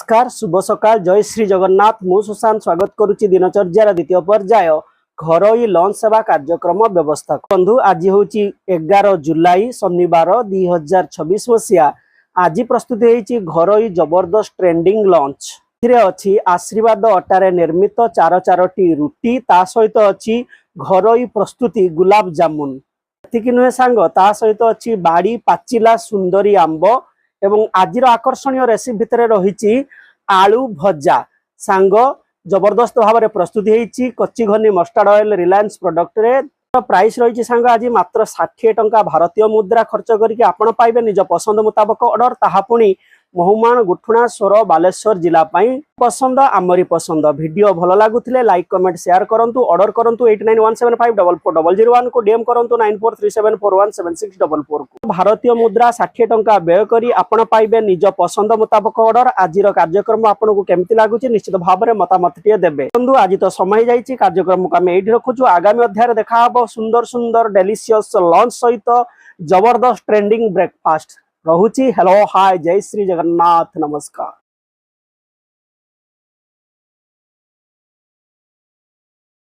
नमस्कार शुभ सकाल जय श्री जगन्नाथ मु सुशांत स्वागत करुच्ची दिनचर्यार द्वितीय पर्याय घरोई लॉन्च सेवा कार्यक्रम व्यवस्था। बंधु आज हूँ 11 जुलाई शनिवार 2026 मसीहा। आज प्रस्तुत होती घरोई जबरदस्त ट्रेंडिंग लॉन्च अच्छी आशीर्वाद अटारे निर्मित चारोटी रुटी ता सहित अच्छी घरोई प्रस्तुति गुलाब जामुन एतिकी नुहे सांग ता सहित अच्छी बाड़ी पाचिला सुंदरी आंब एवं आज आकर्षणीय रेसिपी भितर रही आलू भजा सांग जबरदस्त भाव में प्रस्तुत होती कच्ची घनी मस्टार्ड ऑयल रिलायंस प्रोडक्ट रे प्राइस रही सांग आज मात्र 60 टंका भारतीय मुद्रा खर्च करके आपण पाइबे निज पसंद मुताबक ऑर्डर ताहा पुणी महुमान गुठुणा सोर बालेश्वर जिला पसंद आमरी पसंद। वीडियो भल लगुले लाइक कमेंट शेयर करंतु ऑर्डर करंतु 8917544001 को डीएम करंतु 9437417644 को भारतीय मुद्रा 60 टंका व्यय करी आपण पाइबे निज पसंद मुताबक ऑर्डर। आज कार्यक्रम आपन को केमती लागुची निश्चित भाव में मतामत टिए देबे। बंधु आज तो समय जाइछि कार्यक्रम को आमे एठी रखुछु। आगामी अध्याय देखा हबो सुंदर सुंदर डेलीशियस लंच सहित जबरदस्त ट्रेंडिंग ब्रेकफास्ट। रहुची हेलो हाय जय श्री जगन्नाथ नमस्कार।